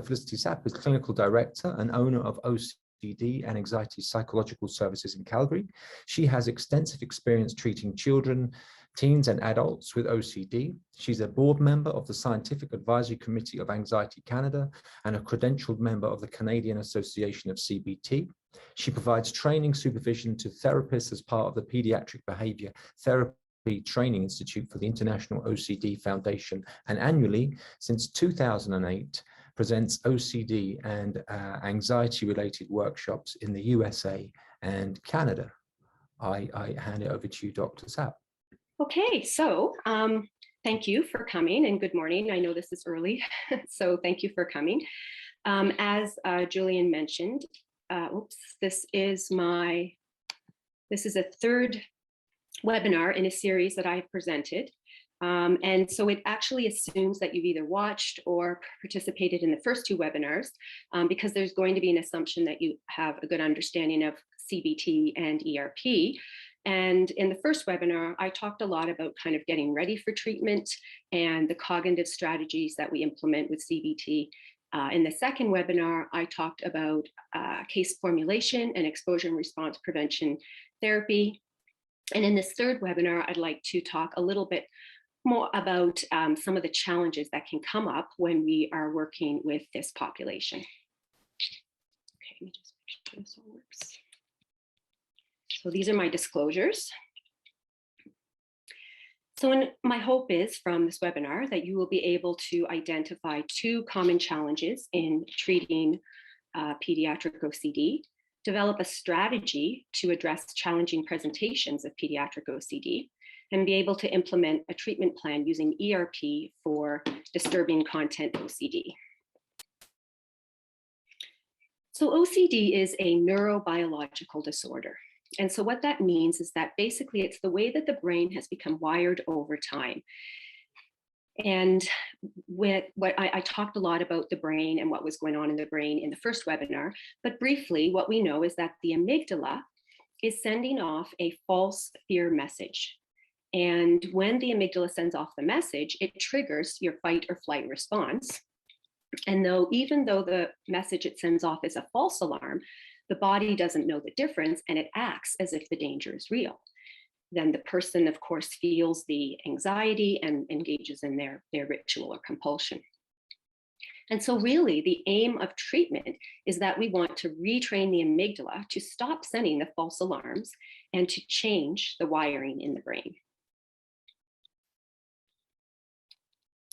Felicity Sapp is Clinical Director and owner of OCD and Anxiety Psychological Services in Calgary. She has extensive experience treating children, teens and adults with OCD. She's a board member of the Scientific Advisory Committee of Anxiety Canada and a credentialed member of the Canadian Association of CBT. She provides training supervision to therapists as part of the Pediatric Behavior Therapy Training Institute for the International OCD Foundation, and annually, since 2008, presents OCD and anxiety-related workshops in the USA and Canada. I hand it over to you, Dr. Sapp. Okay, so thank you for coming and good morning. I know this is early, so thank you for coming. As Julian mentioned, this is a third webinar in a series that I presented. And so it actually assumes that you've either watched or participated in the first two webinars, because there's going to be an assumption that you have a good understanding of CBT and ERP. And in the first webinar, I talked a lot about kind of getting ready for treatment and the cognitive strategies that we implement with CBT. In the second webinar, I talked about case formulation and exposure and response prevention therapy. And in this third webinar, I'd like to talk a little bit more about some of the challenges that can come up when we are working with this population. Okay, let me just make sure this all works. So these are my disclosures. So my hope is from this webinar that you will be able to identify two common challenges in treating pediatric OCD, develop a strategy to address challenging presentations of pediatric OCD, and be able to implement a treatment plan using ERP for disturbing content OCD. So OCD is a neurobiological disorder. And so what that means is that basically it's the way that the brain has become wired over time. And I talked a lot about the brain and what was going on in the brain in the first webinar, but briefly what we know is that the amygdala is sending off a false fear message. And when the amygdala sends off the message, it triggers your fight or flight response. And even though the message it sends off is a false alarm, the body doesn't know the difference and it acts as if the danger is real. Then the person, of course, feels the anxiety and engages in their ritual or compulsion. And so really the aim of treatment is that we want to retrain the amygdala to stop sending the false alarms and to change the wiring in the brain.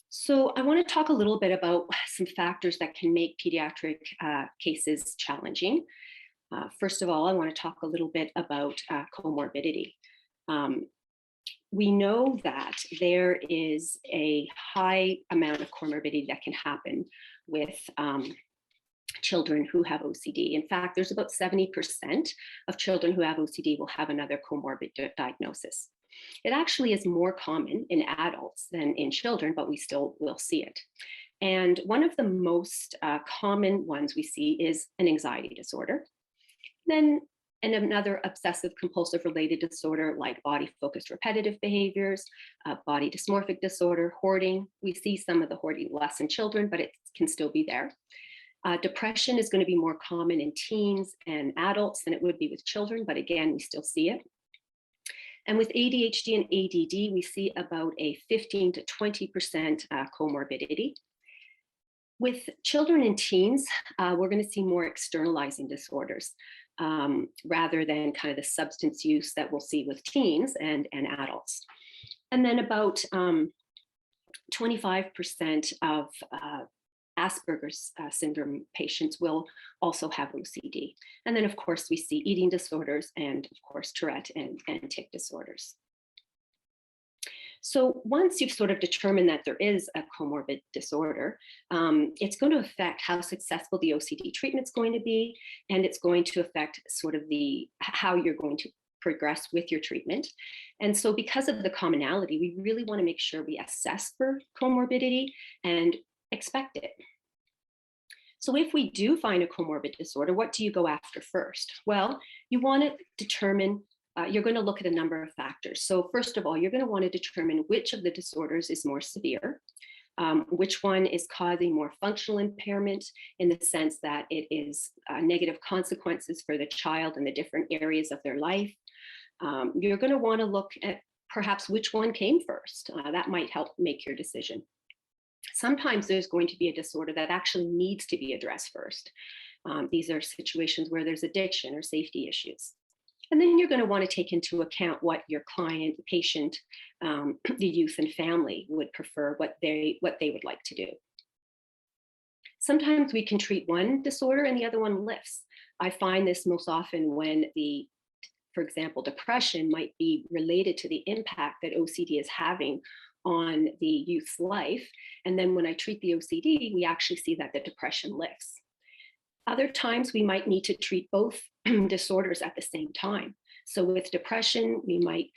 So I want to talk a little bit about some factors that can make pediatric cases challenging. First of all, I want to talk a little bit about comorbidity. We know that there is a high amount of comorbidity that can happen with children who have OCD. In fact, there's about 70% of children who have OCD will have another comorbid diagnosis. It actually is more common in adults than in children, but we still will see it. And one of the most common ones we see is an anxiety disorder. Then another obsessive compulsive related disorder like body focused repetitive behaviors, body dysmorphic disorder, hoarding. We see some of the hoarding less in children, but it can still be there. Depression is going to be more common in teens and adults than it would be with children, but again, we still see it. And with ADHD and ADD, we see about a 15 to 20% comorbidity. With children and teens, we're going to see more externalizing disorders rather than kind of the substance use that we'll see with teens and adults. And then about 25% of Asperger's syndrome patients will also have OCD. And then of course we see eating disorders and of course Tourette and tic disorders. So once you've sort of determined that there is a comorbid disorder, it's going to affect how successful the OCD treatment's going to be, and it's going to affect sort of how you're going to progress with your treatment. And so because of the commonality, we really want to make sure we assess for comorbidity and expect it. So if we do find a comorbid disorder, what do you go after first? Well, you want to determine you're going to look at a number of factors. So first of all, you're going to want to determine which of the disorders is more severe. Which one is causing more functional impairment in the sense that it is negative consequences for the child in the different areas of their life. You're going to want to look at perhaps which one came first. That might help make your decision. Sometimes there's going to be a disorder that actually needs to be addressed first. These are situations where there's addiction or safety issues. And then you're going to want to take into account what your client, the patient, the youth and family would prefer, what they would like to do. Sometimes we can treat one disorder and the other one lifts. I find this most often when for example, depression might be related to the impact that OCD is having on the youth's life. And then when I treat the OCD, we actually see that the depression lifts. Other times we might need to treat both disorders at the same time. So with depression, we might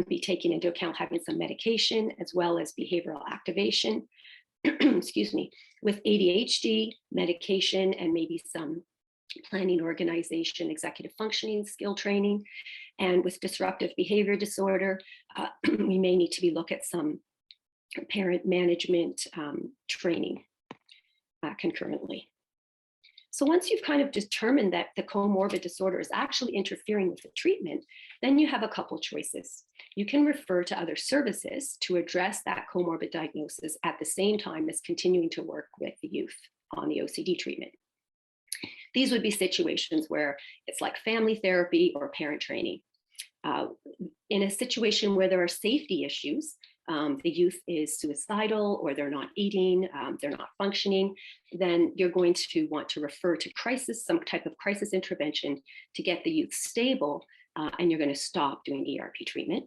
be taking into account having some medication as well as behavioral activation. Excuse me. With ADHD, medication and maybe some planning, organization, executive functioning, skill training. And with disruptive behavior disorder, we may need to look at some parent management training concurrently. So once you've kind of determined that the comorbid disorder is actually interfering with the treatment, then you have a couple choices. You can refer to other services to address that comorbid diagnosis at the same time as continuing to work with the youth on the OCD treatment. These would be situations where it's like family therapy or parent training. In a situation where there are safety issues, the youth is suicidal or they're not eating, they're not functioning, then you're going to want to refer to some type of crisis intervention to get the youth stable, and you're going to stop doing ERP treatment.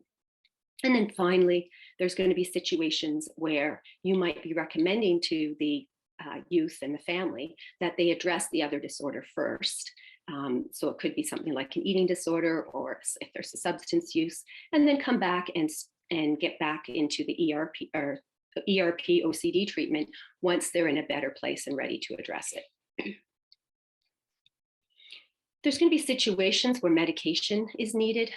And then finally, there's going to be situations where you might be recommending to the youth and the family that they address the other disorder first. So it could be something like an eating disorder, or if there's a substance use, and then come back and get back into the ERP or ERP OCD treatment once they're in a better place and ready to address it. There's going to be situations where medication is needed.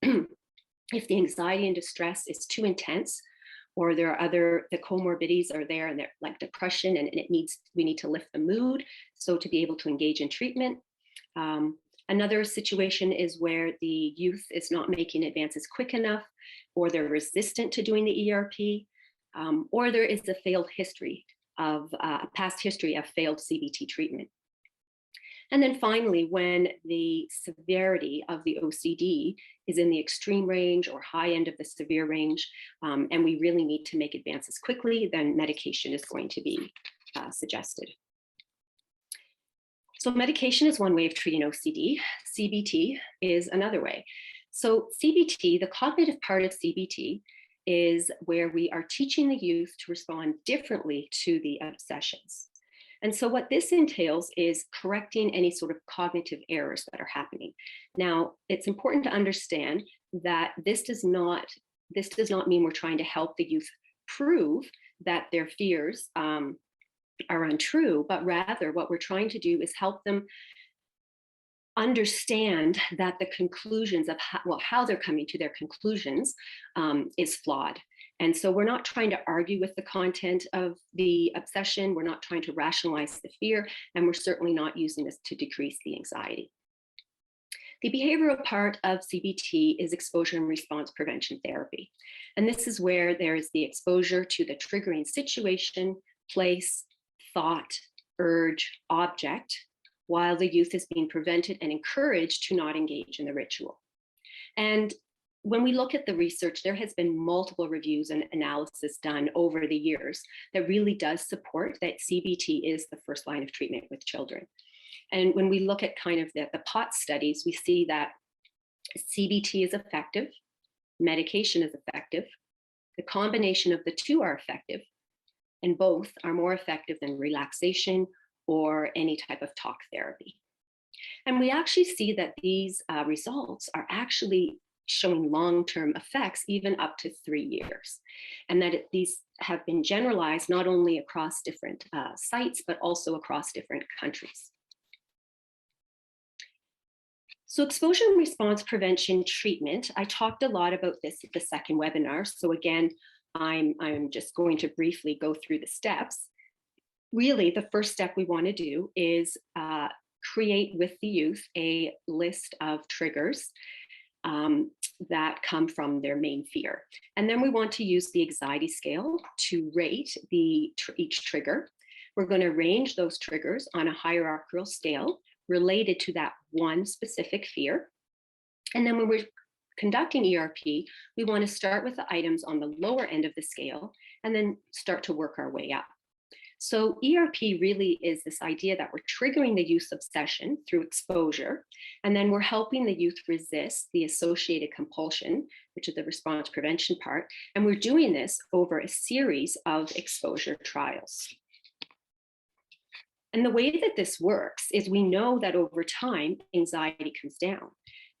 If the anxiety and distress is too intense, or there are the comorbidities are there and they're like depression and we need to lift the mood. So to be able to engage in treatment. Another situation is where the youth is not making advances quick enough, or they're resistant to doing the ERP, or there is a past history of failed CBT treatment. And then finally, when the severity of the OCD is in the extreme range or high end of the severe range, and we really need to make advances quickly, then medication is going to be suggested. So medication is one way of treating OCD. CBT is another way. So CBT, the cognitive part of CBT, is where we are teaching the youth to respond differently to the obsessions. And so what this entails is correcting any sort of cognitive errors that are happening. Now, it's important to understand that this does not mean we're trying to help the youth prove that their fears are untrue, but rather what we're trying to do is help them understand that the conclusions of how they're coming to their conclusions is flawed. And so we're not trying to argue with the content of the obsession. We're not trying to rationalize the fear, and we're certainly not using this to decrease the anxiety. The behavioral part of CBT is exposure and response prevention therapy. And this is where there is the exposure to the triggering situation, place, thought, urge, object, while the youth is being prevented and encouraged to not engage in the ritual. And when we look at the research, there has been multiple reviews and analysis done over the years that really does support that CBT is the first line of treatment with children. And when we look at kind of the POT studies, we see that CBT is effective, medication is effective, the combination of the two are effective, and both are more effective than relaxation or any type of talk therapy. And we actually see that these results are actually showing long-term effects even up to 3 years, and that these have been generalized not only across different sites, but also across different countries. So exposure and response prevention treatment, I talked a lot about this at the second webinar. So again, I'm just going to briefly go through the steps. Really, the first step we want to do is create with the youth a list of triggers that come from their main fear. And then we want to use the anxiety scale to rate each trigger. We're going to range those triggers on a hierarchical scale related to that one specific fear. And then when we're conducting ERP, we want to start with the items on the lower end of the scale and then start to work our way up. So ERP really is this idea that we're triggering the youth's obsession through exposure, and then we're helping the youth resist the associated compulsion, which is the response prevention part. And we're doing this over a series of exposure trials. And the way that this works is we know that over time, anxiety comes down.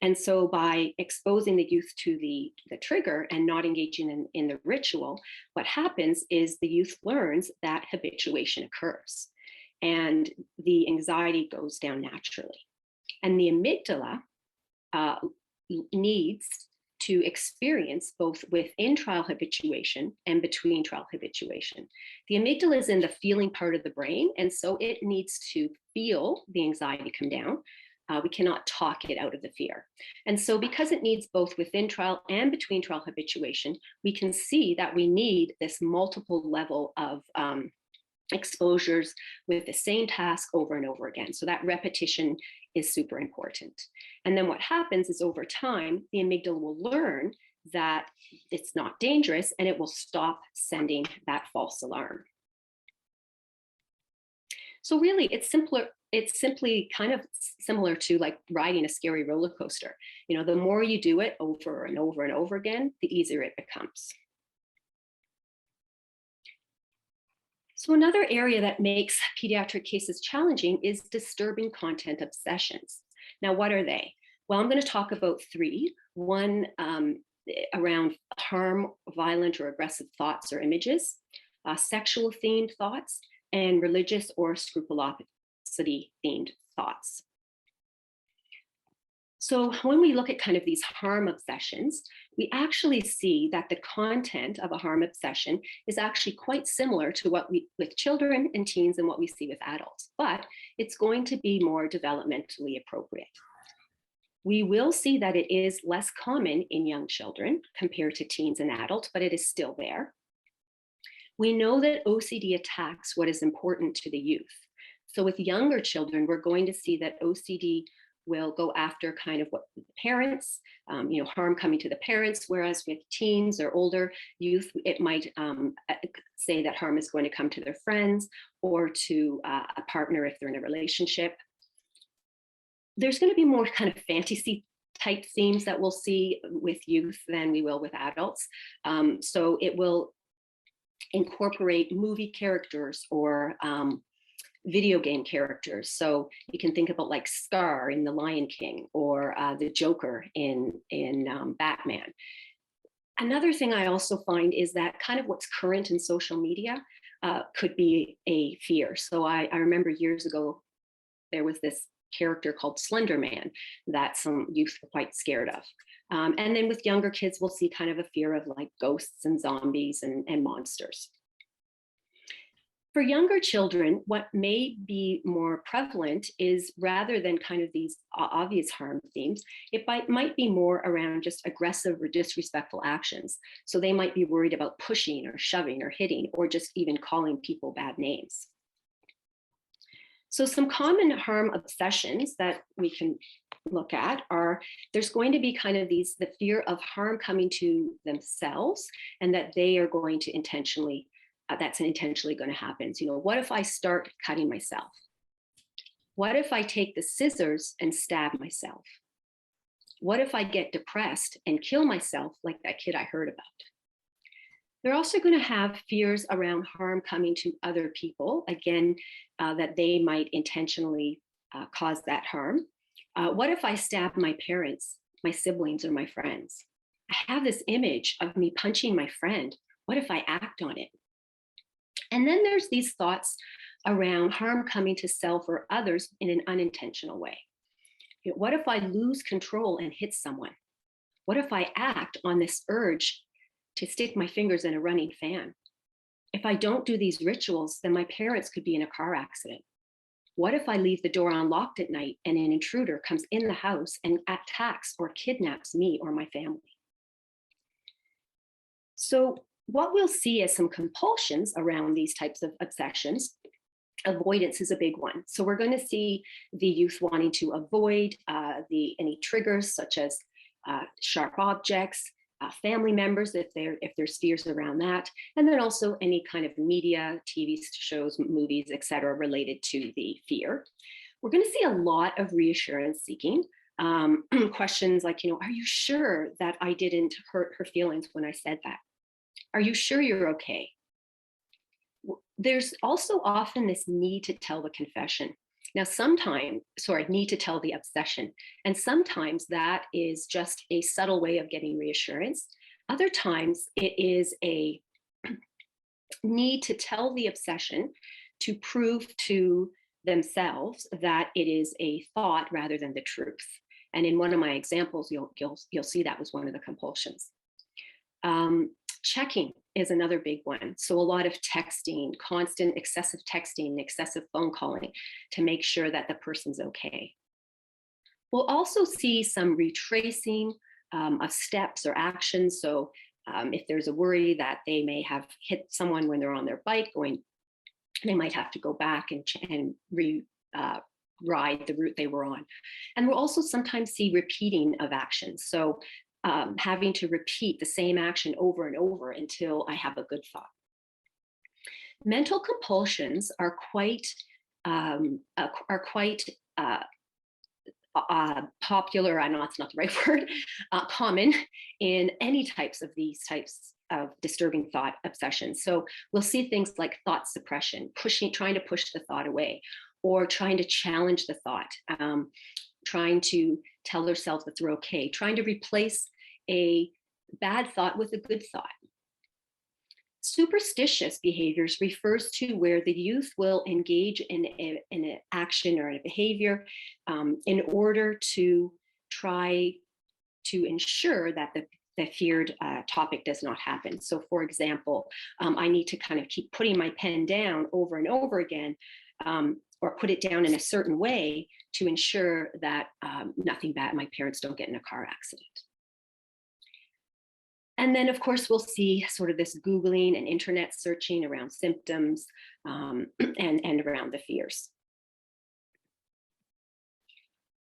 And so by exposing the youth to the trigger and not engaging in the ritual, what happens is the youth learns that habituation occurs and the anxiety goes down naturally. And the amygdala needs to experience both within trial habituation and between trial habituation. The amygdala is in the feeling part of the brain, and so it needs to feel the anxiety come down. We cannot talk it out of the fear. And so because it needs both within trial and between trial habituation, we can see that we need this multiple level of exposures with the same task over and over again. So that repetition is super important. And then what happens is over time, the amygdala will learn that it's not dangerous and it will stop sending that false alarm. So really, it's simply kind of similar to like riding a scary roller coaster. You know, the more you do it over and over and over again, the easier it becomes. So another area that makes pediatric cases challenging is disturbing content obsessions. Now, what are they? Well, I'm going to talk about three. One around harm, violent or aggressive thoughts or images, sexual themed thoughts, and religious or scrupulosity themed thoughts. So when we look at kind of these harm obsessions, we actually see that the content of a harm obsession is actually quite similar to what we with children and teens and what we see with adults, but it's going to be more developmentally appropriate. We will see that it is less common in young children compared to teens and adults, but it is still there. We know that OCD attacks what is important to the youth. So with younger children, we're going to see that OCD will go after kind of what the parents, harm coming to the parents, whereas with teens or older youth, it might say that harm is going to come to their friends or to a partner if they're in a relationship. There's going to be more kind of fantasy type themes that we'll see with youth than we will with adults. So it will incorporate movie characters or video game characters. So you can think about like Scar in The Lion King or the Joker in Batman. Another thing I also find is that kind of what's current in social media could be a fear. So I remember years ago, there was this character called Slender Man that some youth were quite scared of. And then with younger kids, we'll see kind of a fear of like ghosts and zombies and monsters. For younger children, what may be more prevalent is rather than kind of these obvious harm themes, it might be more around just aggressive or disrespectful actions. So they might be worried about pushing or shoving or hitting or just even calling people bad names. So some common harm obsessions that we can look at are, there's going to be kind of the fear of harm coming to themselves and that they are going to intentionally, that's intentionally going to happen. So, what if I start cutting myself? What if I take the scissors and stab myself? What if I get depressed and kill myself like that kid I heard about? They're also going to have fears around harm coming to other people, again, that they might intentionally cause that harm. What if I stab my parents, my siblings, or my friends? I have this image of me punching my friend. What if I act on it? And then there's these thoughts around harm coming to self or others in an unintentional way. What if I lose control and hit someone? What if I act on this urge to stick my fingers in a running fan? If I don't do these rituals, then my parents could be in a car accident. What if I leave the door unlocked at night and an intruder comes in the house and attacks or kidnaps me or my family? So what we'll see as some compulsions around these types of obsessions, avoidance is a big one. So we're going to see the youth wanting to avoid any triggers such as sharp objects, family members if there's fears around that, and then also any kind of media, TV shows, movies, etc., related to the fear. We're going to see a lot of reassurance seeking. Questions like, are you sure that I didn't hurt her feelings when I said that? Are you sure you're okay? There's also often this need to tell the confession. Now, need to tell the obsession. And sometimes that is just a subtle way of getting reassurance. Other times it is a need to tell the obsession to prove to themselves that it is a thought rather than the truth. And in one of my examples, you'll see that was one of the compulsions. Checking is another big one. So a lot of texting, constant excessive texting, excessive phone calling to make sure that the person's okay. We'll also see some retracing of steps or actions. So if there's a worry that they may have hit someone when they're on their bike they might have to go back and ride the route they were on. And we'll also sometimes see repeating of actions. So having to repeat the same action over and over until I have a good thought. Mental compulsions are quite popular. I know that's not the right word. Common in any types of these types of disturbing thought obsessions. So we'll see things like thought suppression, trying to push the thought away, or trying to challenge the thought, trying to tell themselves that they're okay, trying to replace a bad thought with a good thought. Superstitious behaviors refers to where the youth will engage in an action or a behavior in order to try to ensure that the feared topic does not happen. So for example, I need to kind of keep putting my pen down over and over again, or put it down in a certain way to ensure that nothing bad, my parents don't get in a car accident. And then, of course, we'll see sort of this Googling and internet searching around symptoms and around the fears.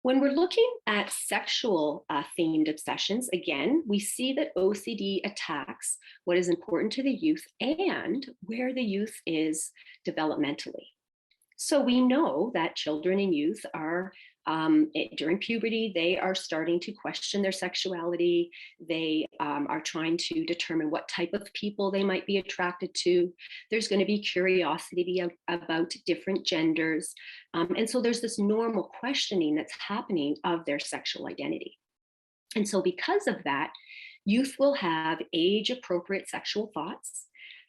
When we're looking at sexual themed obsessions, again, we see that OCD attacks what is important to the youth and where the youth is developmentally. So we know that children and youth are, during puberty, they are starting to question their sexuality. They are trying to determine what type of people they might be attracted to. There's going to be curiosity about different genders. And so there's this normal questioning that's happening of their sexual identity. And so because of that, youth will have age-appropriate sexual thoughts,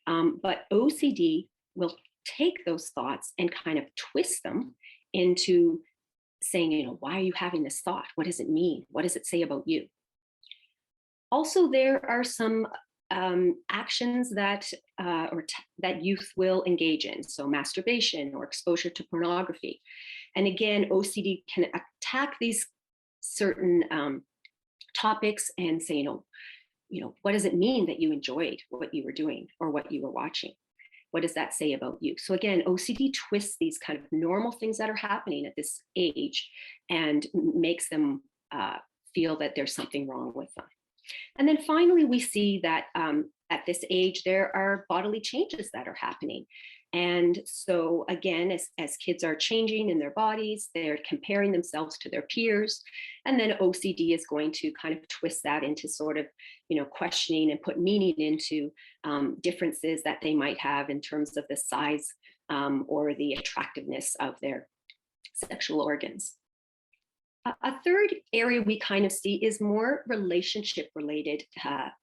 but OCD will take those thoughts and kind of twist them into saying, why are you having this thought? What does it mean? What does it say about you? Also, there are some actions that that youth will engage in. So masturbation or exposure to pornography. And again, OCD can attack these certain topics and say, what does it mean that you enjoyed what you were doing or what you were watching? What does that say about you? So again, OCD twists these kind of normal things that are happening at this age and makes them feel that there's something wrong with them. And then finally, we see that at this age, there are bodily changes that are happening. And so again, as kids are changing in their bodies, they're comparing themselves to their peers. And then OCD is going to kind of twist that into sort of, questioning and put meaning into differences that they might have in terms of the size or the attractiveness of their sexual organs. A third area we kind of see is more relationship related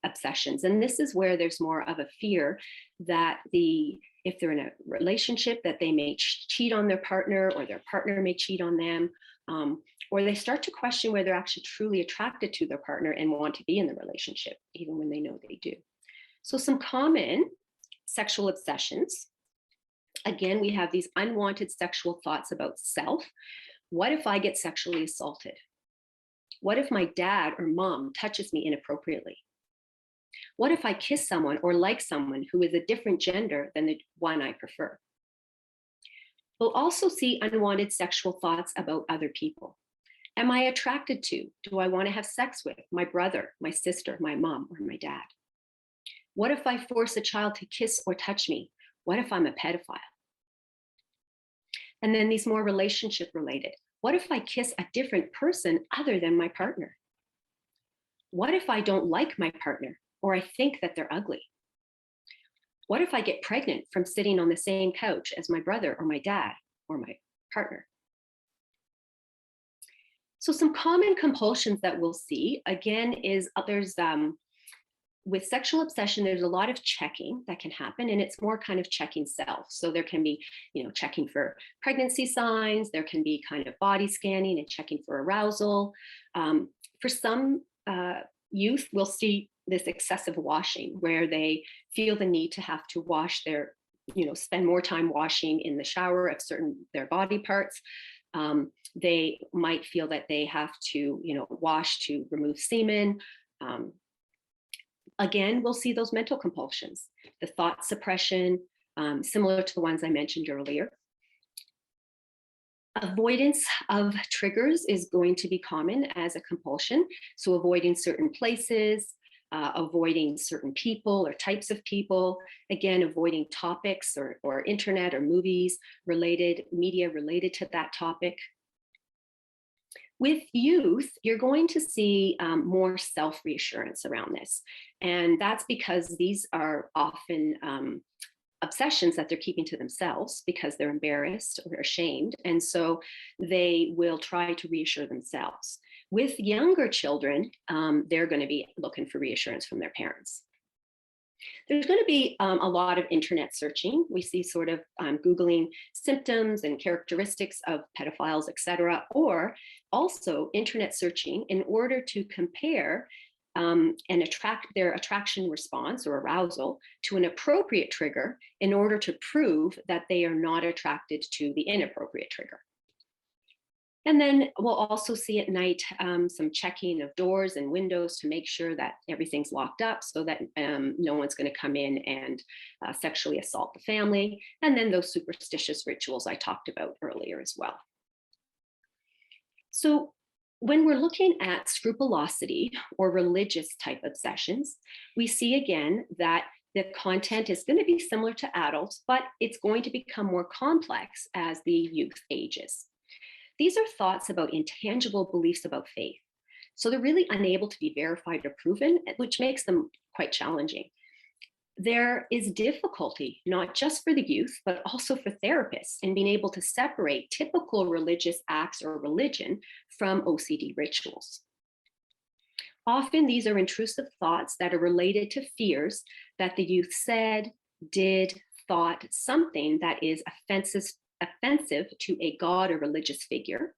obsessions. And this is where there's more of a fear that if they're in a relationship, that they may cheat on their partner or their partner may cheat on them, or they start to question whether they're actually truly attracted to their partner and want to be in the relationship, even when they know they do. So some common sexual obsessions. Again, we have these unwanted sexual thoughts about self. What if I get sexually assaulted? What if my dad or mom touches me inappropriately? What if I kiss someone or like someone who is a different gender than the one I prefer? We'll also see unwanted sexual thoughts about other people. Am I attracted to? Do I want to have sex with my brother, my sister, my mom, or my dad? What if I force a child to kiss or touch me? What if I'm a pedophile? And then these more relationship related. What if I kiss a different person other than my partner? What if I don't like my partner or I think that they're ugly? What if I get pregnant from sitting on the same couch as my brother or my dad or my partner? So some common compulsions that we'll see, again, is there's with sexual obsession, there's a lot of checking that can happen, and it's more kind of checking self. So there can be, checking for pregnancy signs. There can be kind of body scanning and checking for arousal. For some youth, we'll see this excessive washing where they feel the need to have to wash their, spend more time washing in the shower of their body parts. They might feel that they have to, wash to remove semen. Again, we'll see those mental compulsions, the thought suppression, similar to the ones I mentioned earlier. Avoidance of triggers is going to be common as a compulsion. So avoiding certain places, avoiding certain people or types of people, again, avoiding topics or internet or movies media related to that topic. With youth, you're going to see more self-reassurance around this. And that's because these are often obsessions that they're keeping to themselves because they're embarrassed or ashamed. And so they will try to reassure themselves. With younger children, they're going to be looking for reassurance from their parents. There's going to be a lot of internet searching. We see sort of Googling symptoms and characteristics of pedophiles, et cetera, or also internet searching in order to compare and their attraction response or arousal to an appropriate trigger in order to prove that they are not attracted to the inappropriate trigger. And then we'll also see at night some checking of doors and windows to make sure that everything's locked up so that no one's going to come in and sexually assault the family. And then those superstitious rituals I talked about earlier as well. So when we're looking at scrupulosity or religious type obsessions, we see again that the content is going to be similar to adults, but it's going to become more complex as the youth ages. These are thoughts about intangible beliefs about faith. So they're really unable to be verified or proven, which makes them quite challenging. There is difficulty, not just for the youth, but also for therapists in being able to separate typical religious acts or religion from OCD rituals. Often these are intrusive thoughts that are related to fears that the youth said, did, thought something that is offensive to a god or religious figure,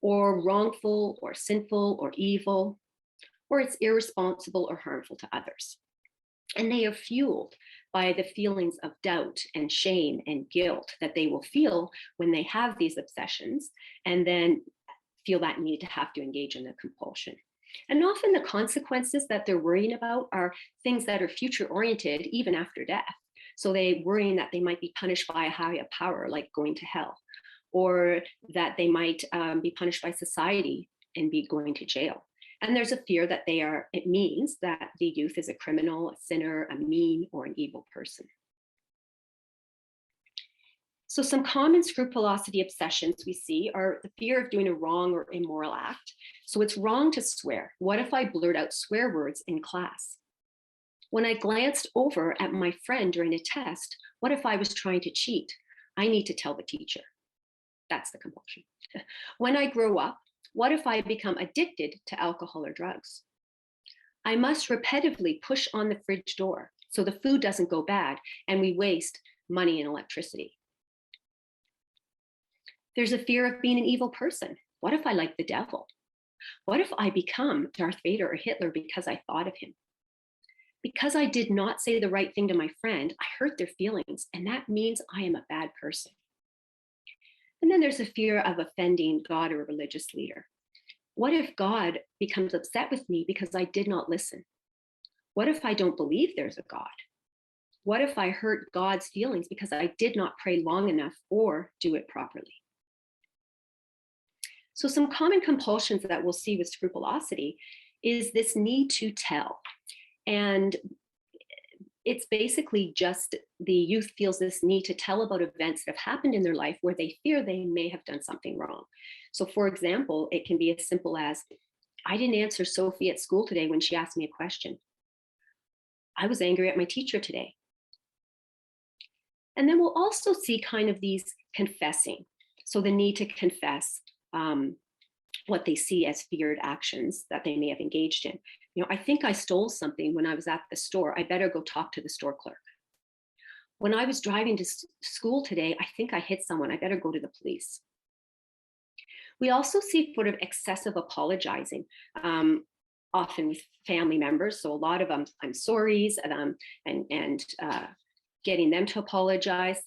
or wrongful or sinful or evil, or it's irresponsible or harmful to others. And they are fueled by the feelings of doubt and shame and guilt that they will feel when they have these obsessions, and then feel that need to have to engage in the compulsion. And often the consequences that they're worrying about are things that are future oriented even after death. So they're worrying that they might be punished by a higher power, like going to hell, or that they might be punished by society and be going to jail. And there's a fear that it means that the youth is a criminal, a sinner, a mean, or an evil person. So some common scrupulosity obsessions we see are the fear of doing a wrong or immoral act. So it's wrong to swear. What if I blurt out swear words in class? When I glanced over at my friend during a test, what if I was trying to cheat? I need to tell the teacher. That's the compulsion. When I grow up, what if I become addicted to alcohol or drugs? I must repetitively push on the fridge door so the food doesn't go bad and we waste money and electricity. There's a fear of being an evil person. What if I like the devil? What if I become Darth Vader or Hitler because I thought of him? Because I did not say the right thing to my friend, I hurt their feelings, and that means I am a bad person. And then there's a fear of offending God or a religious leader. What if God becomes upset with me because I did not listen? What if I don't believe there's a God? What if I hurt God's feelings because I did not pray long enough or do it properly? So some common compulsions that we'll see with scrupulosity is this need to tell. And it's basically just the youth feels this need to tell about events that have happened in their life where they fear they may have done something wrong. So for example, it can be as simple as, I didn't answer Sophie at school today when she asked me a question. I was angry at my teacher today. And then we'll also see kind of these confessing. So the need to confess what they see as feared actions that they may have engaged in. I think I stole something when I was at the store. I better go talk to the store clerk. When I was driving to school today, I think I hit someone. I better go to the police. We also see sort of excessive apologizing, often with family members. So a lot of I'm sorries and getting them to apologize.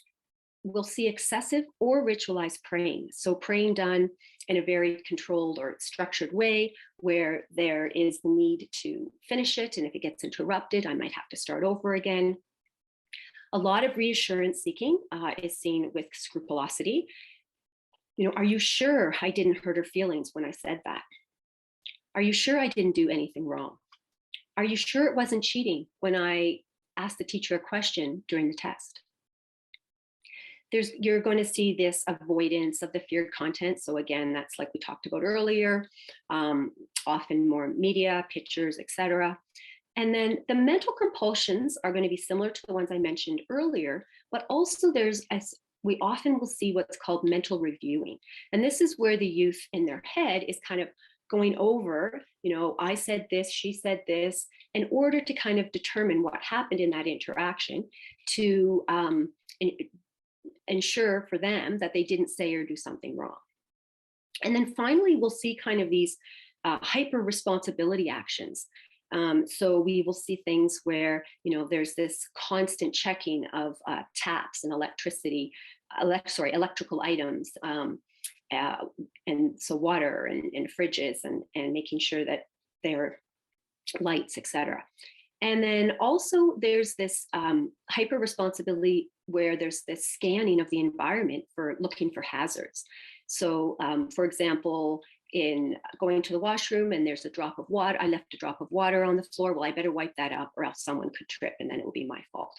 We'll see excessive or ritualized praying. So praying done in a very controlled or structured way where there is the need to finish it. And if it gets interrupted, I might have to start over again. A lot of reassurance seeking is seen with scrupulosity. Are you sure I didn't hurt her feelings when I said that? Are you sure I didn't do anything wrong? Are you sure it wasn't cheating when I asked the teacher a question during the test? You're going to see this avoidance of the feared content. So again, that's like we talked about earlier, often more media, pictures, etc. And then the mental compulsions are going to be similar to the ones I mentioned earlier, but also we often will see what's called mental reviewing. And this is where the youth in their head is kind of going over, I said this, she said this, in order to kind of determine what happened in that interaction to ensure for them that they didn't say or do something wrong. And then finally, we'll see kind of these hyper responsibility actions. So we will see things where, there's this constant checking of taps and electrical items, and so water and fridges and making sure that they're lights, etc. And then also there's this hyper responsibility where there's this scanning of the environment for looking for hazards. So for example, in going to the washroom and there's a drop of water, I left a drop of water on the floor. Well, I better wipe that up or else someone could trip and then it will be my fault.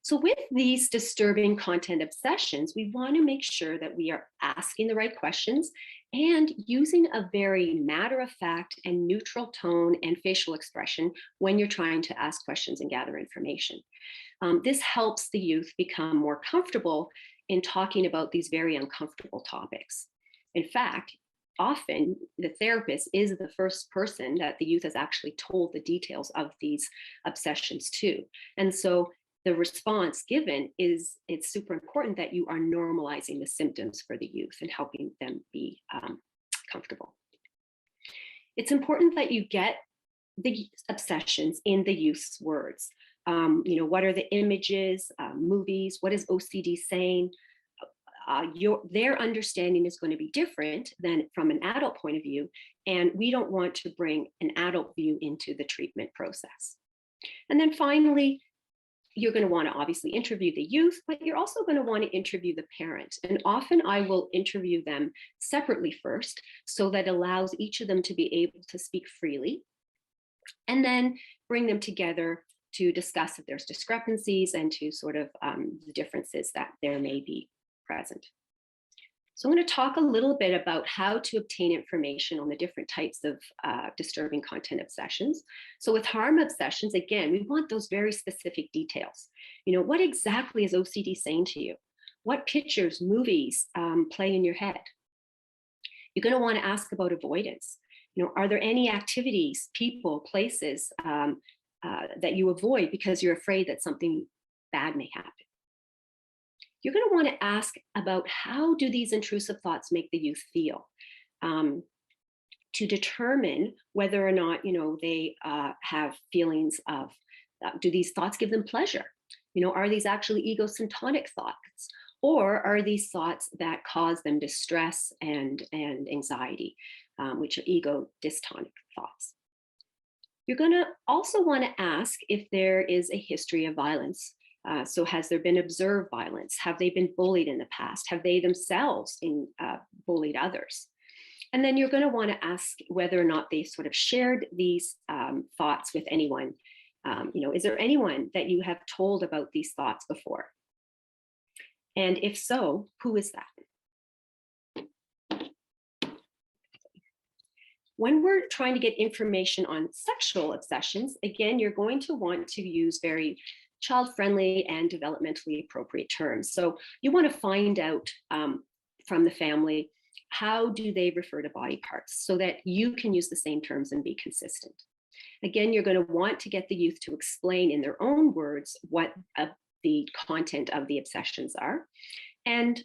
So with these disturbing content obsessions, we want to make sure that we are asking the right questions and using a very matter-of-fact and neutral tone and facial expression when you're trying to ask questions and gather information. This helps the youth become more comfortable in talking about these very uncomfortable topics. In fact, often the therapist is the first person that the youth has actually told the details of these obsessions to. And so the response given is, it's super important that you are normalizing the symptoms for the youth and helping them be comfortable. It's important that you get the obsessions in the youth's words. What are the images, movies? What is OCD saying? Their understanding is going to be different than from an adult point of view, and we don't want to bring an adult view into the treatment process. And then finally, you're going to want to obviously interview the youth, but you're also going to want to interview the parent. And often I will interview them separately first, so that allows each of them to be able to speak freely, and then bring them together to discuss if there's discrepancies and to sort of the differences that there may be present. So I'm going to talk a little bit about how to obtain information on the different types of disturbing content obsessions. So with harm obsessions, again, we want those very specific details. What exactly is OCD saying to you? What pictures, movies play in your head? You're going to want to ask about avoidance. Are there any activities, people, places that you avoid because you're afraid that something bad may happen? You're going to want to ask about how do these intrusive thoughts make the youth feel? to determine whether or not, they have feelings of, do these thoughts give them pleasure? Are these actually egosyntonic thoughts? Or are these thoughts that cause them distress and anxiety, which are ego dystonic thoughts? You're going to also want to ask if there is a history of violence. So has there been observed violence? Have they been bullied in the past? Have they themselves bullied others? And then you're going to want to ask whether or not they sort of shared these thoughts with anyone. Is there anyone that you have told about these thoughts before? And if so, who is that? When we're trying to get information on sexual obsessions, again, you're going to want to use very child-friendly and developmentally appropriate terms. So you want to find out from the family, how do they refer to body parts, so that you can use the same terms and be consistent. Again, you're going to want to get the youth to explain in their own words what the content of the obsessions are, and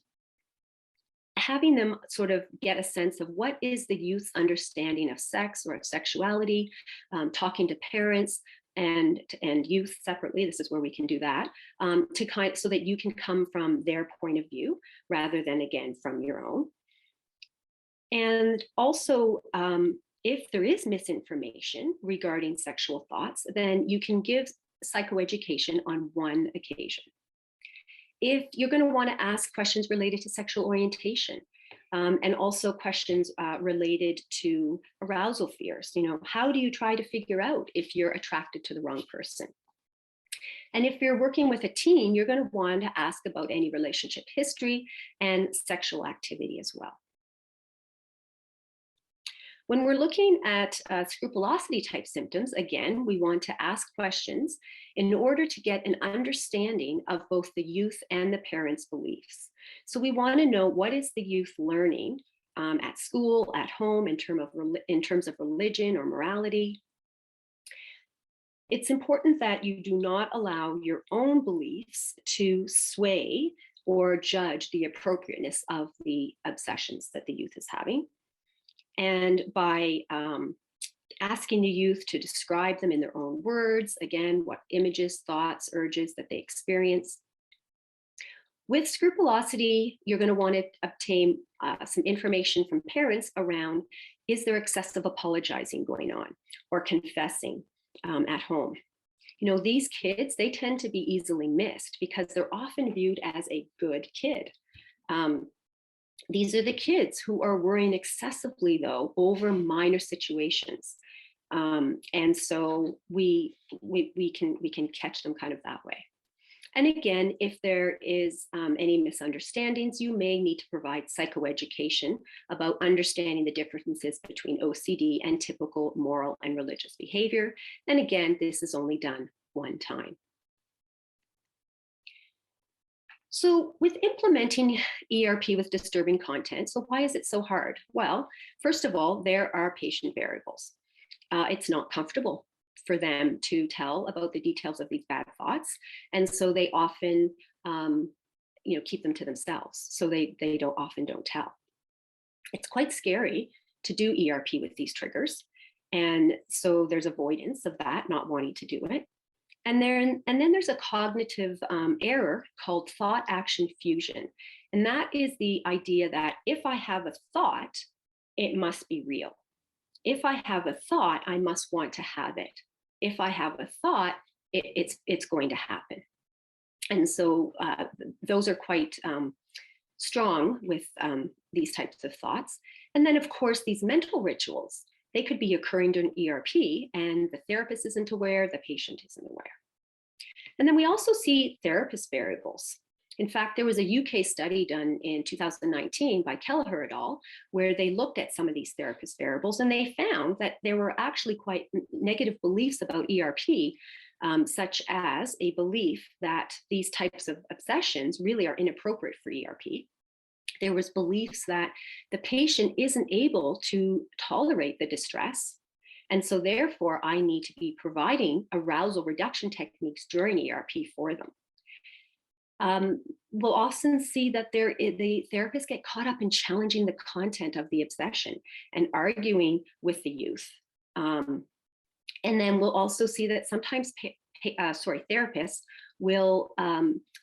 having them sort of get a sense of what is the youth's understanding of sex or of sexuality, talking to parents and youth separately. This is where we can do that, so that you can come from their point of view rather than, again, from your own. And also, if there is misinformation regarding sexual thoughts, then you can give psychoeducation on one occasion. If you're going to want to ask questions related to sexual orientation, and also questions related to arousal fears, how do you try to figure out if you're attracted to the wrong person? And if you're working with a teen, you're going to want to ask about any relationship history and sexual activity as well. When we're looking at scrupulosity type symptoms, again, we want to ask questions in order to get an understanding of both the youth and the parents' beliefs. So we want to know, what is the youth learning at school, at home, in terms of religion or morality. It's important that you do not allow your own beliefs to sway or judge the appropriateness of the obsessions that the youth is having. And by asking the youth to describe them in their own words, again, what images, thoughts, urges that they experience. With scrupulosity, you're going to want to obtain some information from parents around, is there excessive apologizing going on or confessing at home? These kids, they tend to be easily missed because they're often viewed as a good kid. These are the kids who are worrying excessively, though, over minor situations. And so we can catch them kind of that way. And again, if there is any misunderstandings, you may need to provide psychoeducation about understanding the differences between OCD and typical moral and religious behavior. And again, this is only done one time. So with implementing ERP with disturbing content, so why is it so hard? Well, first of all, there are patient variables. It's not comfortable for them to tell about the details of these bad thoughts. And so they often keep them to themselves. So they often don't tell. It's quite scary to do ERP with these triggers. And so there's avoidance of that, not wanting to do it. And then there's a cognitive error called thought action fusion. And that is the idea that if I have a thought, it must be real. If I have a thought, I must want to have it. If I have a thought, it's going to happen. And so those are quite strong with these types of thoughts. And then, of course, these mental rituals, they could be occurring during ERP and the therapist isn't aware, the patient isn't aware. And then we also see therapist variables. In fact, there was a UK study done in 2019 by Kelleher et al., where they looked at some of these therapist variables, and they found that there were actually quite negative beliefs about ERP, such as a belief that these types of obsessions really are inappropriate for ERP. There was beliefs that the patient isn't able to tolerate the distress. And so therefore, I need to be providing arousal reduction techniques during ERP for them. we'll often see that the therapists get caught up in challenging the content of the obsession and arguing with the youth. And then we'll also see that sometimes therapists will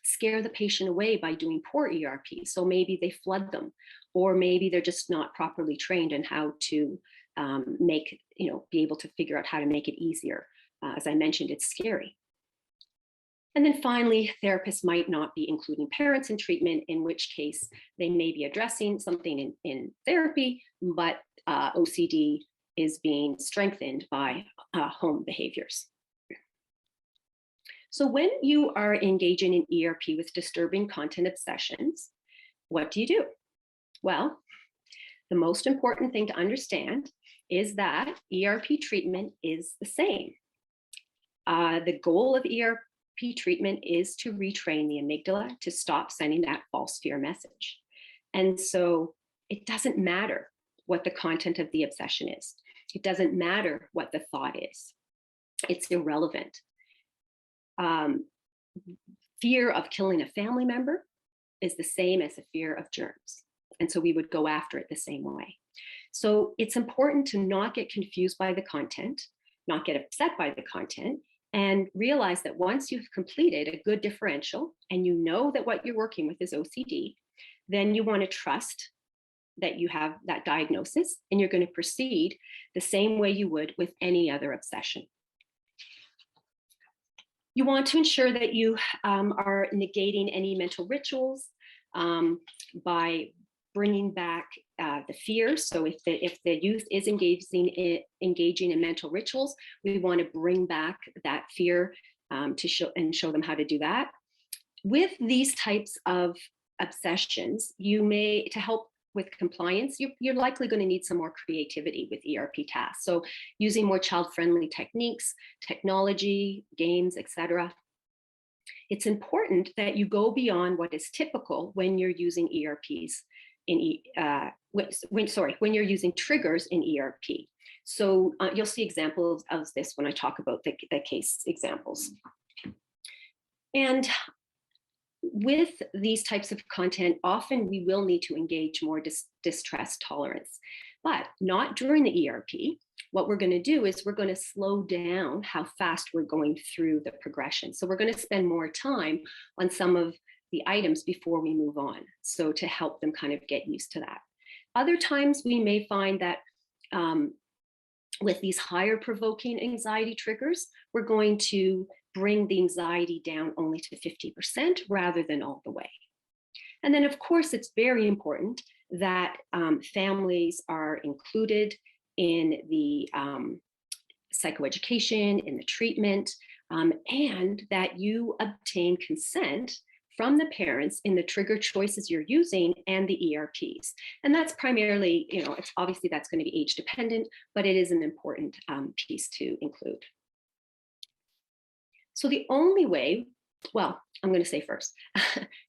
scare the patient away by doing poor ERP. So maybe they flood them, or maybe they're just not properly trained in how to be able to figure out how to make it easier. As I mentioned, it's scary. And then finally, therapists might not be including parents in treatment, in which case they may be addressing something in therapy, but OCD is being strengthened by home behaviors. So when you are engaging in ERP with disturbing content obsessions, what do you do? Well, the most important thing to understand is that ERP treatment is the same. The goal of ERP treatment is to retrain the amygdala to stop sending that false fear message. And so it doesn't matter what the content of the obsession is. It doesn't matter what the thought is. It's irrelevant. Fear of killing a family member is the same as the fear of germs. And so we would go after it the same way. So it's important to not get confused by the content, not get upset by the content, and realize that once you've completed a good differential and you know that what you're working with is OCD, then you want to trust that you have that diagnosis, and you're going to proceed the same way you would with any other obsession. You want to ensure that you are negating any mental rituals by bringing back the fear. So if the youth is engaging in mental rituals, we want to bring back that fear to show them how to do that. With these types of obsessions, to help with compliance, you're likely going to need some more creativity with ERP tasks. So using more child-friendly techniques, technology, games, etc. It's important that you go beyond what is typical when you're using ERPs when you're using triggers in ERP. So you'll see examples of this when I talk about the case examples. And with these types of content, often we will need to engage more distress tolerance, but not during the ERP. What we're going to do is we're going to slow down how fast we're going through the progression. So we're going to spend more time on some of the items before we move on, so to help them kind of get used to that. Other times we may find that with these higher provoking anxiety triggers, we're going to bring the anxiety down only to 50% rather than all the way. And then of course, it's very important that families are included in the psychoeducation, in the treatment, and that you obtain consent from the parents in the trigger choices you're using and the ERPs. And that's primarily, it's obviously that's going to be age dependent, but it is an important piece to include. So the only way, well, I'm going to say first,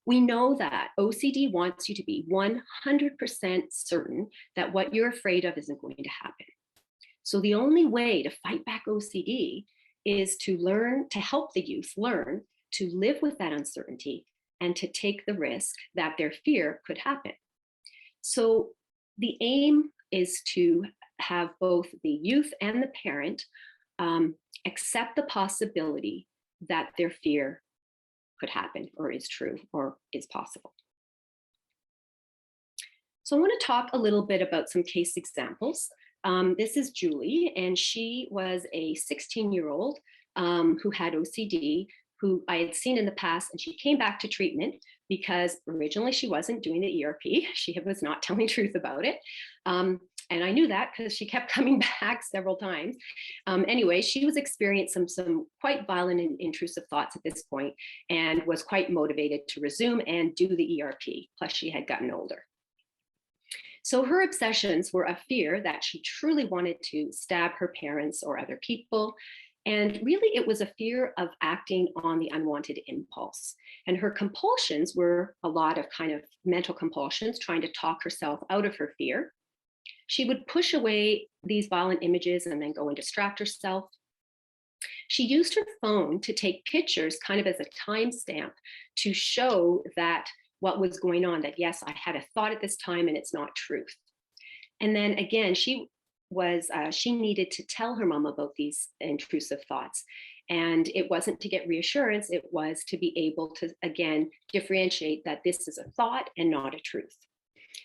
we know that OCD wants you to be 100% certain that what you're afraid of isn't going to happen. So the only way to fight back OCD is to learn, to help the youth learn to live with that uncertainty and to take the risk that their fear could happen. So the aim is to have both the youth and the parent accept the possibility that their fear could happen or is true or is possible. So I want to talk a little bit about some case examples. This is Julie, and she was a 16-year-old who had OCD, who I had seen in the past, and she came back to treatment because originally she wasn't doing the ERP. She was not telling truth about it. And I knew that because she kept coming back several times. Anyway, she was experiencing some quite violent and intrusive thoughts at this point and was quite motivated to resume and do the ERP. Plus she had gotten older. So her obsessions were a fear that she truly wanted to stab her parents or other people. And really, it was a fear of acting on the unwanted impulse. And her compulsions were a lot of kind of mental compulsions, trying to talk herself out of her fear. She would push away these violent images and then go and distract herself. She used her phone to take pictures kind of as a timestamp to show that what was going on, that yes, I had a thought at this time and it's not truth. And then again, she needed to tell her mom about these intrusive thoughts. And it wasn't to get reassurance, it was to be able to, again, differentiate that this is a thought and not a truth.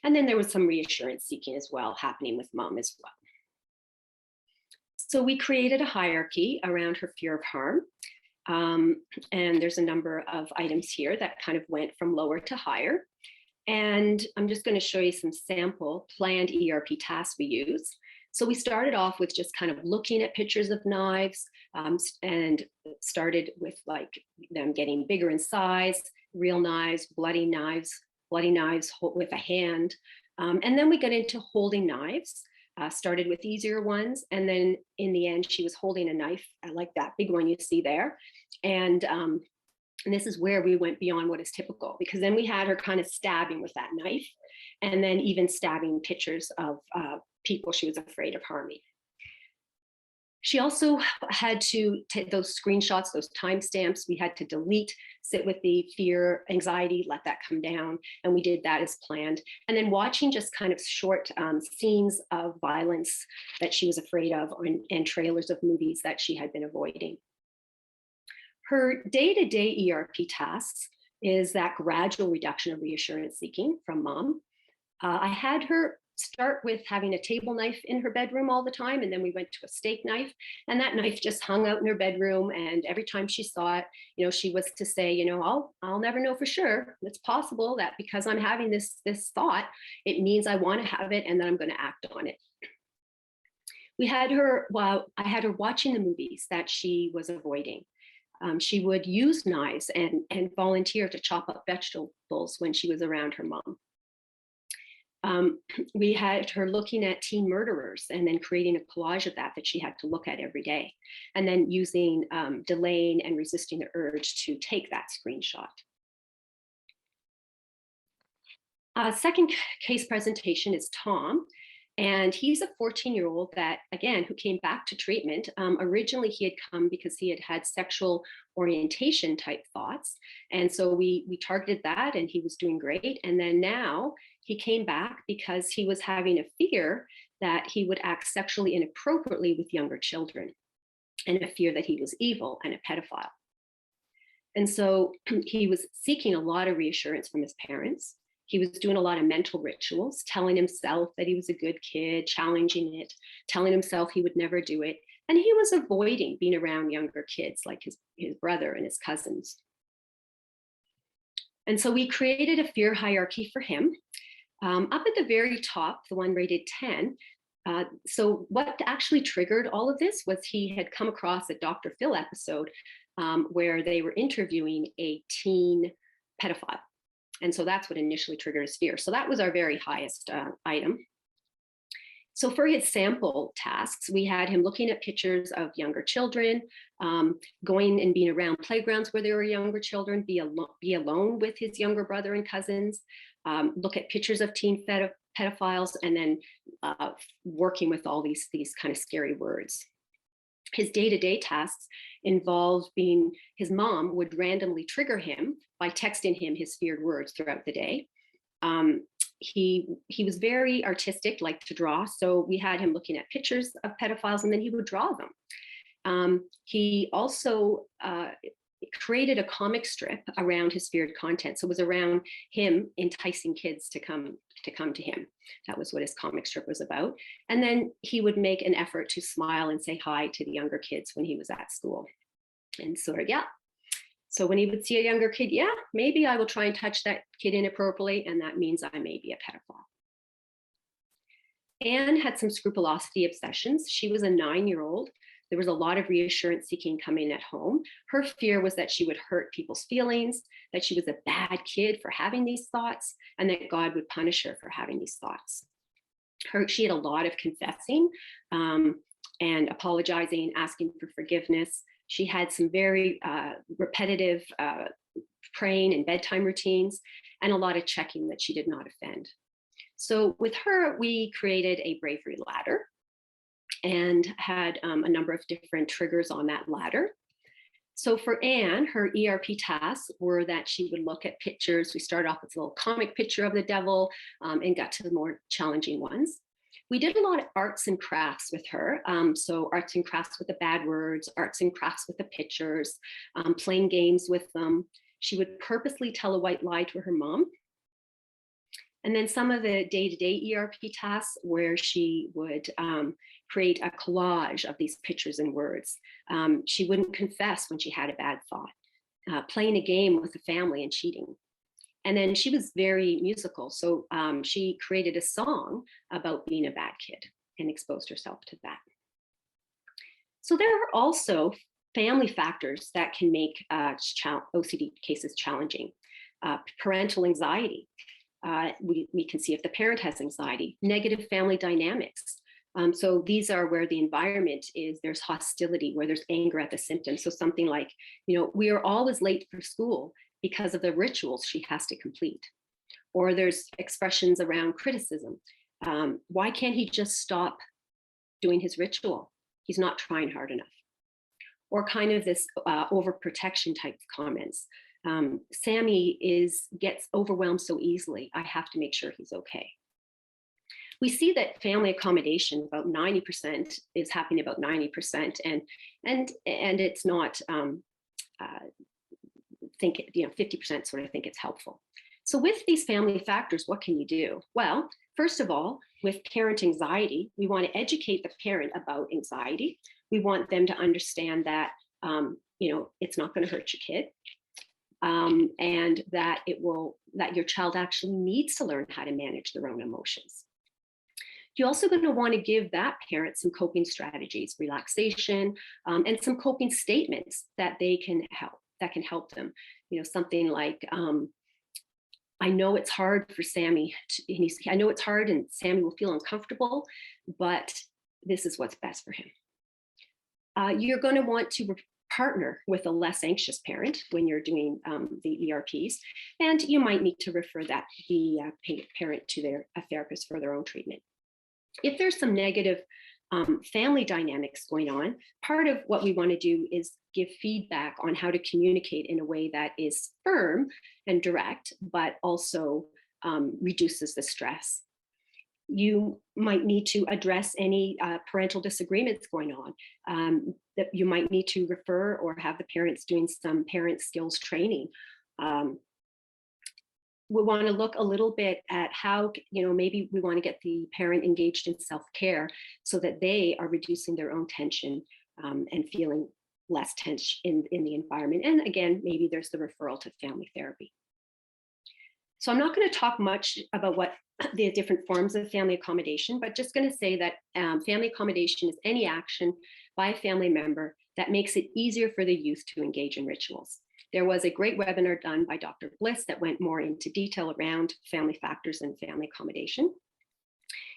And then there was some reassurance seeking as well happening with mom as well. So we created a hierarchy around her fear of harm. And there's a number of items here that kind of went from lower to higher. And I'm just going to show you some sample planned ERP tasks we use. So we started off with just kind of looking at pictures of knives, and started with like them getting bigger in size, real knives bloody knives with a hand. And then we got into holding knives, started with easier ones. And then in the end, she was holding a knife like that big one you see there. And this is where we went beyond what is typical, because then we had her kind of stabbing with that knife, and then even stabbing pictures of people she was afraid of harming. She also had to take those screenshots, those timestamps. We had to delete, sit with the fear, anxiety, let that come down. And we did that as planned. And then watching just kind of short scenes of violence that she was afraid of, and trailers of movies that she had been avoiding. Her day-to-day ERP tasks is that gradual reduction of reassurance seeking from mom. I had her start with having a table knife in her bedroom all the time, and then we went to a steak knife, and that knife just hung out in her bedroom. And every time she saw it, she was to say, I'll never know for sure. It's possible that because I'm having this thought, it means I want to have it, and then I'm going to act on it. I had her watching the movies that she was avoiding. She would use knives and volunteer to chop up vegetables when she was around her mom. We had her looking at teen murderers and then creating a collage of that she had to look at every day, and then using delaying and resisting the urge to take that screenshot. Second case presentation is Tom. And he's a 14-year-old that, again, who came back to treatment. Originally, he had come because he had sexual orientation type thoughts. And so we targeted that, and he was doing great. And then now he came back because he was having a fear that he would act sexually inappropriately with younger children, and a fear that he was evil and a pedophile. And so he was seeking a lot of reassurance from his parents. He was doing a lot of mental rituals, telling himself that he was a good kid, challenging it, telling himself he would never do it. And he was avoiding being around younger kids like his brother and his cousins. And so we created a fear hierarchy for him. Up at the very top, the one rated 10. So what actually triggered all of this was he had come across a Dr. Phil episode where they were interviewing a teen pedophile. And so that's what initially triggered his fear. So that was our very highest item. So for his sample tasks, we had him looking at pictures of younger children, going and being around playgrounds where there were younger children, be alone with his younger brother and cousins, look at pictures of teen pedophiles, and then working with all these kind of scary words. His day-to-day tasks involved being, his mom would randomly trigger him by texting him his feared words throughout the day. He was very artistic, liked to draw. So we had him looking at pictures of pedophiles, and then he would draw them. He also created a comic strip around his feared content. So it was around him enticing kids to come to him. That was what his comic strip was about. And then he would make an effort to smile and say hi to the younger kids when he was at school. And so when he would see a younger kid, maybe I will try and touch that kid inappropriately, and that means I may be a pedophile. Anne had some scrupulosity obsessions. She was a 9-year-old. There was a lot of reassurance seeking coming at home. Her fear was that she would hurt people's feelings, that she was a bad kid for having these thoughts, and that God would punish her for having these thoughts. She had a lot of confessing and apologizing, asking for forgiveness. She had some very repetitive praying and bedtime routines, and a lot of checking that she did not offend. So with her, we created a bravery ladder. and had a number of different triggers on that ladder. So for Anne, her ERP tasks were that she would look at pictures. We started off with a little comic picture of the devil and got to the more challenging ones. We did a lot of arts and crafts with her. So arts and crafts with the bad words, arts and crafts with the pictures, playing games with them. She would purposely tell a white lie to her mom. And then some of the day-to-day ERP tasks where she would create a collage of these pictures and words. She wouldn't confess when she had a bad thought, playing a game with the family and cheating. And then she was very musical. So she created a song about being a bad kid and exposed herself to that. So there are also family factors that can make OCD cases challenging. Parental anxiety. We can see if the parent has anxiety, negative family dynamics. So these are where the environment is, there's hostility, where there's anger at the symptoms. So something like, we are always late for school because of the rituals she has to complete. Or there's expressions around criticism. Why can't he just stop doing his ritual? He's not trying hard enough. Or kind of this overprotection type of comments. Sammy gets overwhelmed so easily. I have to make sure he's okay. We see that family accommodation, about 90% is happening about 90%, and it's not 50% sort of think it's helpful. So with these family factors, what can you do? Well, first of all, with parent anxiety, we want to educate the parent about anxiety. We want them to understand that it's not going to hurt your kid. And that your child actually needs to learn how to manage their own emotions. You're also going to want to give that parent some coping strategies, relaxation, and some coping statements that can help them. Something like, I know it's hard for Sammy. I know it's hard and Sammy will feel uncomfortable, but this is what's best for him. You're going to want to partner with a less anxious parent when you're doing the ERPs, and you might need to refer the parent to a therapist for their own treatment. If there's some negative family dynamics going on, part of what we want to do is give feedback on how to communicate in a way that is firm and direct, but also reduces the stress. You might need to address any parental disagreements going on. That you might need to refer or have the parents doing some parent skills training. We want to look a little bit at how, maybe we want to get the parent engaged in self-care so that they are reducing their own tension and feeling less tense in the environment. And again, maybe there's the referral to family therapy. So I'm not going to talk much about what the different forms of family accommodation, but just going to say that family accommodation is any action by a family member that makes it easier for the youth to engage in rituals. There was a great webinar done by Dr. Bliss that went more into detail around family factors and family accommodation.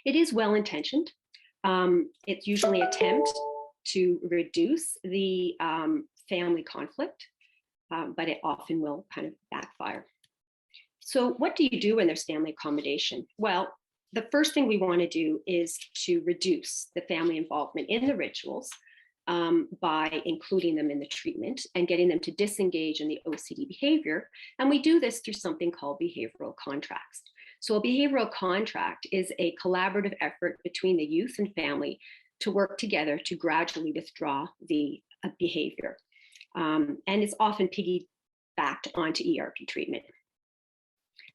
It is well-intentioned. It's usually an attempt to reduce the family conflict, but it often will kind of backfire. So what do you do when there's family accommodation? Well, the first thing we want to do is to reduce the family involvement in the rituals by including them in the treatment and getting them to disengage in the OCD behavior. And we do this through something called behavioral contracts. So a behavioral contract is a collaborative effort between the youth and family to work together to gradually withdraw the behavior. And it's often piggybacked onto ERP treatment.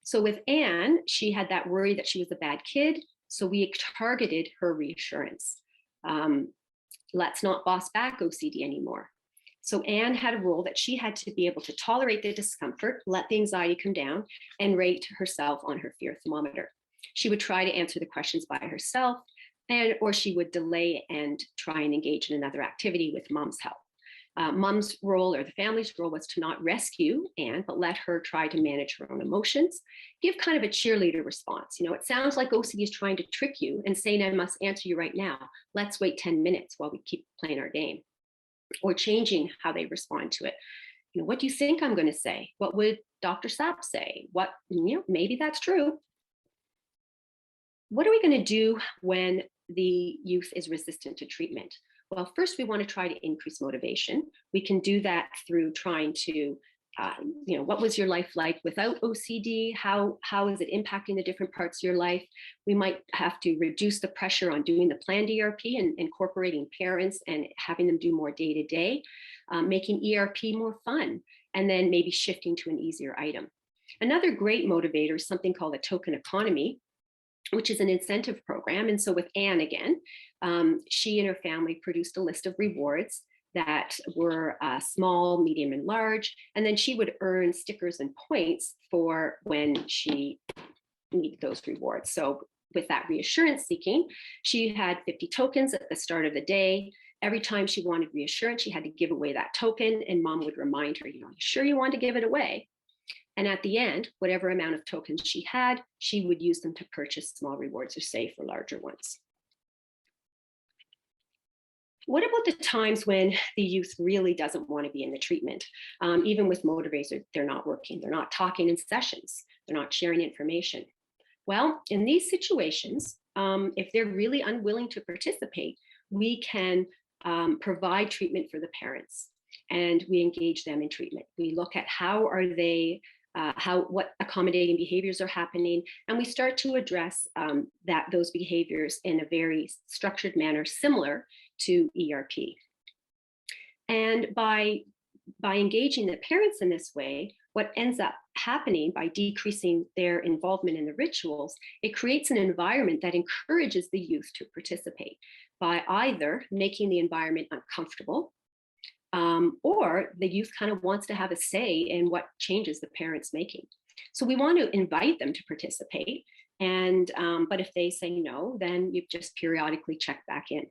So with Anne, she had that worry that she was a bad kid. So we targeted her reassurance. Let's not boss back OCD anymore. So Anne had a rule that she had to be able to tolerate the discomfort, let the anxiety come down, and rate herself on her fear thermometer. She would try to answer the questions by herself, or she would delay and try and engage in another activity with mom's help. Mom's role, or the family's role, was to not rescue Anne, but let her try to manage her own emotions, give kind of a cheerleader response. It sounds like OCD is trying to trick you and saying, I must answer you right now. Let's wait 10 minutes while we keep playing our game. Or changing how they respond to it. What do you think I'm going to say? What would Dr. Sapp say? Maybe that's true. What are we going to do when the youth is resistant to treatment? Well, first, we want to try to increase motivation. We can do that through trying to, what was your life like without OCD? How is it impacting the different parts of your life? We might have to reduce the pressure on doing the planned ERP and incorporating parents and having them do more day to day, making ERP more fun, and then maybe shifting to an easier item. Another great motivator is something called a token economy, which is an incentive program. And so with Anne again, she and her family produced a list of rewards that were small, medium, and large. And then she would earn stickers and points for when she needed those rewards. So with that reassurance seeking, she had 50 tokens at the start of the day. Every time she wanted reassurance, she had to give away that token, and mom would remind her, you sure you want to give it away? And at the end, whatever amount of tokens she had, she would use them to purchase small rewards or save for larger ones. What about the times when the youth really doesn't want to be in the treatment? Even with motivators, they're not working, they're not talking in sessions, they're not sharing information. Well, in these situations, if they're really unwilling to participate, we can provide treatment for the parents, and we engage them in treatment. We look at how are they, what accommodating behaviors are happening, and we start to address those behaviors in a very structured manner, similar to ERP. And by engaging the parents in this way, what ends up happening by decreasing their involvement in the rituals, it creates an environment that encourages the youth to participate by either making the environment uncomfortable, or the youth kind of wants to have a say in what changes the parent's making. So we want to invite them to participate, and but if they say no, then you just periodically check back in.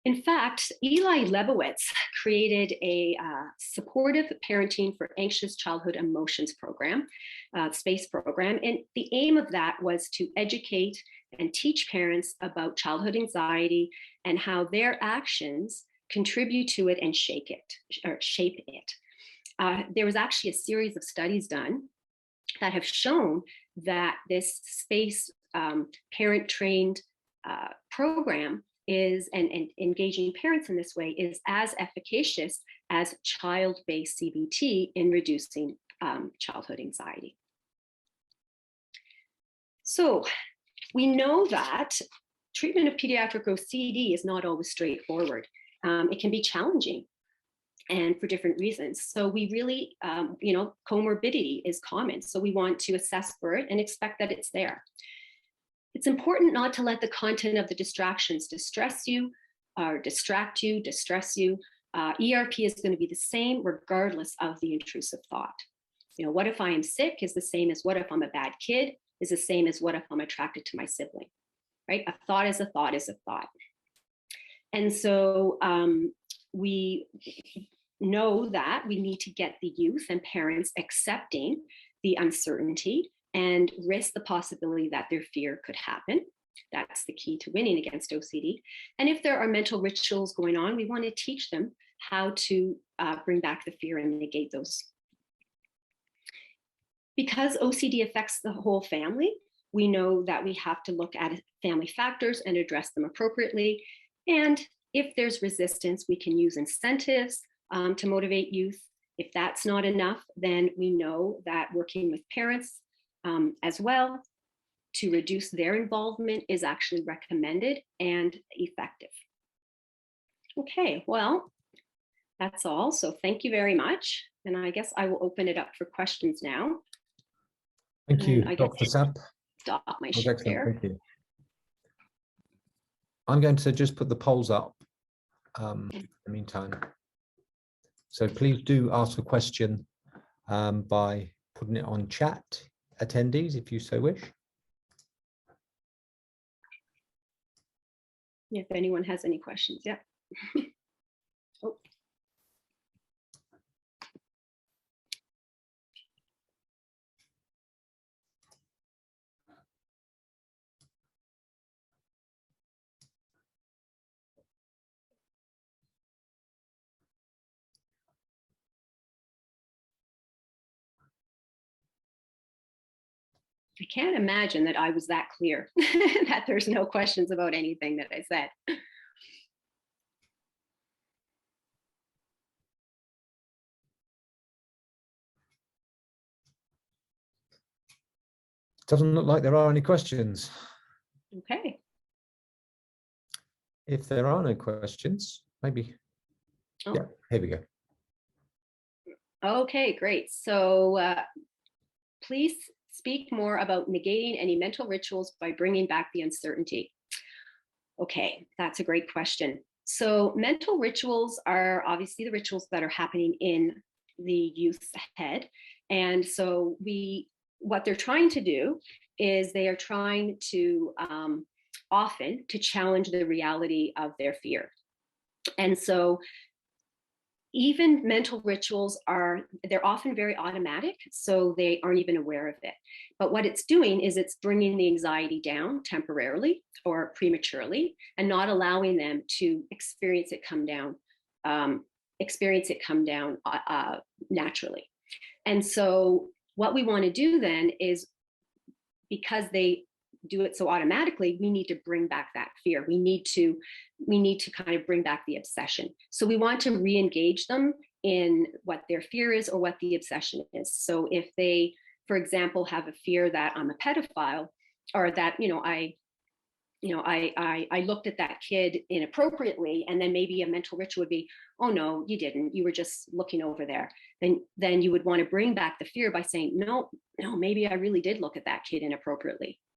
In fact, Eli Lebowitz created a supportive parenting for anxious childhood emotions program, SPACE program. And the aim of that was to educate and teach parents about childhood anxiety and how their actions contribute to it and shape it. There was actually a series of studies done that have shown that this SPACE parent-trained program is, and engaging parents in this way, is as efficacious as child-based CBT in reducing childhood anxiety. So we know that treatment of pediatric OCD is not always straightforward. It can be challenging, and for different reasons. So we really, comorbidity is common. So we want to assess for it and expect that it's there. It's important not to let the content of the distractions distress you, or distract you, distress you. ERP is going to be the same regardless of the intrusive thought. What if I am sick is the same as what if I'm a bad kid, is the same as what if I'm attracted to my sibling, right? A thought is a thought is a thought. And so we know that we need to get the youth and parents accepting the uncertainty and risk the possibility that their fear could happen. That's the key to winning against OCD. And if there are mental rituals going on, we want to teach them how to bring back the fear and negate those. Because OCD affects the whole family, we know that we have to look at family factors and address them appropriately. And if there's resistance, we can use incentives to motivate youth. If that's not enough, then we know that working with parents as well to reduce their involvement is actually recommended and effective. Okay, well, that's all. So thank you very much. And I guess I will open it up for questions now. Thank you, Dr. Sapp. Stop my share. Thank you. I'm going to just put the polls up in the meantime. So please do ask a question by putting it on chat, attendees, if you so wish. If anyone has any questions, yeah. Oh. I can't imagine that I was that clear, that there's no questions about anything that I said. Doesn't look like there are any questions. Okay. If there are no questions, maybe. Oh. Yeah, here we go. Okay, great. So please speak more about negating any mental rituals by bringing back the uncertainty. Okay, that's a great question. So mental rituals are obviously the rituals that are happening in the youth's head. And so what they're trying to do is they are trying to often to challenge the reality of their fear. And so even mental rituals they're often very automatic, so they aren't even aware of it. But what it's doing is it's bringing the anxiety down temporarily or prematurely and not allowing them to experience it come down naturally. And so what we want to do then is, because they do it so automatically, we need to bring back that fear. We need to kind of bring back the obsession. So we want to re-engage them in what their fear is or what the obsession is. So if they, for example, have a fear that I'm a pedophile, or that, I looked at that kid inappropriately, and then maybe a mental ritual would be, oh no, you didn't, you were just looking over there. Then you would want to bring back the fear by saying, no, maybe I really did look at that kid inappropriately.